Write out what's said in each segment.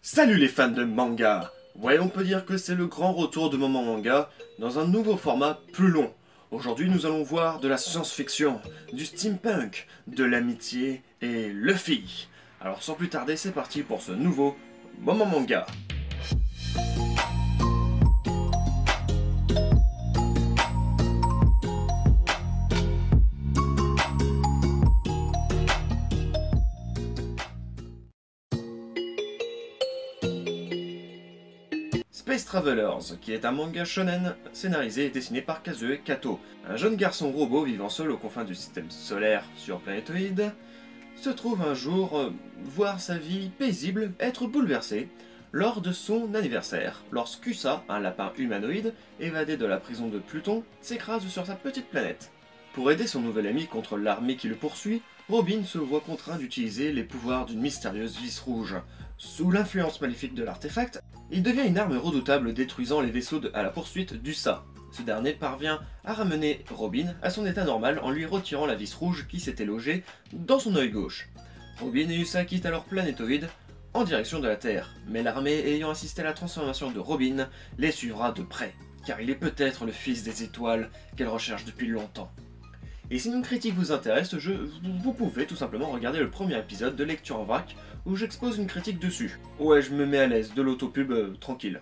Salut les fans de manga! Ouais, on peut dire que c'est le grand retour de Moment Manga dans un nouveau format plus long. Aujourd'hui, nous allons voir de la science-fiction, du steampunk, de l'amitié et Luffy. Alors sans plus tarder, c'est parti pour ce nouveau Moment Manga. Space Travelers, qui est un manga shonen scénarisé et dessiné par Kazue Kato, un jeune garçon robot vivant seul aux confins du système solaire sur Planétoïde, se trouve un jour voir sa vie paisible être bouleversée lors de son anniversaire, lorsqu'Usa, un lapin humanoïde évadé de la prison de Pluton, s'écrase sur sa petite planète. Pour aider son nouvel ami contre l'armée qui le poursuit, Robin se voit contraint d'utiliser les pouvoirs d'une mystérieuse vis rouge. Sous l'influence maléfique de l'artefact, il devient une arme redoutable détruisant les vaisseaux à la poursuite d'Usa. Ce dernier parvient à ramener Robin à son état normal en lui retirant la vis rouge qui s'était logée dans son œil gauche. Robin et Usa quittent alors Planétoïde en direction de la Terre, mais l'armée ayant assisté à la transformation de Robin les suivra de près, car il est peut-être le fils des étoiles qu'elle recherche depuis longtemps. Et si une critique vous intéresse, vous pouvez tout simplement regarder le premier épisode de Lecture en vrac où j'expose une critique dessus. Ouais, je me mets à l'aise, de l'autopub tranquille.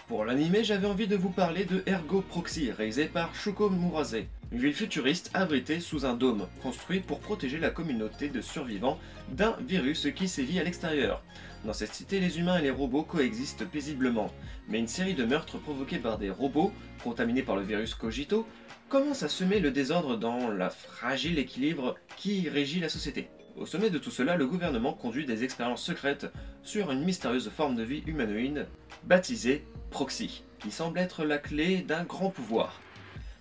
Pour l'anime, j'avais envie de vous parler de Ergo Proxy, réalisé par Shuko Murase. Une ville futuriste abritée sous un dôme, construit pour protéger la communauté de survivants d'un virus qui sévit à l'extérieur. Dans cette cité, les humains et les robots coexistent paisiblement, mais une série de meurtres provoqués par des robots, contaminés par le virus Cogito, commence à semer le désordre dans le fragile équilibre qui régit la société. Au sommet de tout cela, le gouvernement conduit des expériences secrètes sur une mystérieuse forme de vie humanoïde, baptisée Proxy, qui semble être la clé d'un grand pouvoir.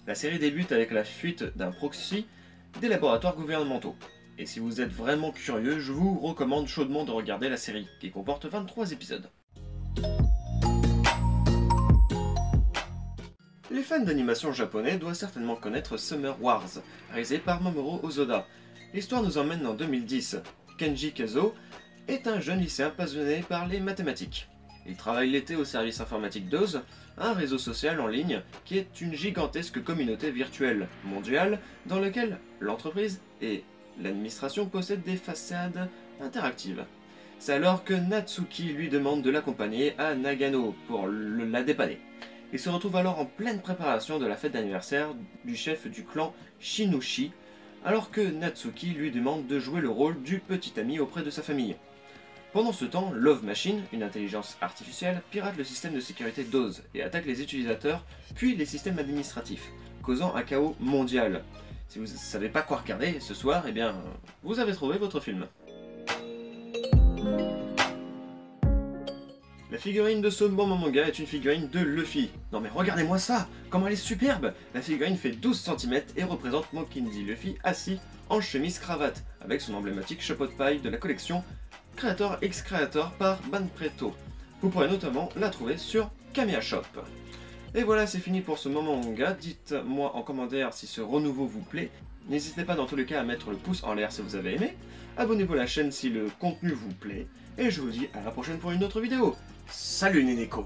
La série débute avec la fuite d'un Proxy des laboratoires gouvernementaux. Et si vous êtes vraiment curieux, je vous recommande chaudement de regarder la série, qui comporte 23 épisodes. Les fans d'animation japonais doivent certainement connaître Summer Wars, réalisé par Mamoru Hosoda. L'histoire nous emmène en 2010. Kenji Kazo est un jeune lycéen passionné par les mathématiques. Il travaille l'été au service informatique d'Oz, un réseau social en ligne qui est une gigantesque communauté virtuelle mondiale dans laquelle l'entreprise et l'administration possèdent des façades interactives. C'est alors que Natsuki lui demande de l'accompagner à Nagano pour la dépanner. Il se retrouve alors en pleine préparation de la fête d'anniversaire du chef du clan Shinushi, alors que Natsuki lui demande de jouer le rôle du petit ami auprès de sa famille. Pendant ce temps, Love Machine, une intelligence artificielle, pirate le système de sécurité d'Oz et attaque les utilisateurs, puis les systèmes administratifs, causant un chaos mondial. Si vous ne savez pas quoi regarder ce soir, eh bien, vous avez trouvé votre film. La figurine de ce moment manga est une figurine de Luffy. Non mais regardez-moi ça, comment elle est superbe! La figurine fait 12 cm et représente Monkey D. Luffy assis en chemise-cravate, avec son emblématique chapeau de paille de la collection Creator X Creator par Banpreto. Vous pourrez notamment la trouver sur Kamiya Shop. Et voilà, c'est fini pour ce moment manga. Dites-moi en commentaire si ce renouveau vous plaît. N'hésitez pas dans tous les cas à mettre le pouce en l'air si vous avez aimé. Abonnez-vous à la chaîne si le contenu vous plaît. Et je vous dis à la prochaine pour une autre vidéo. Salut Neneko!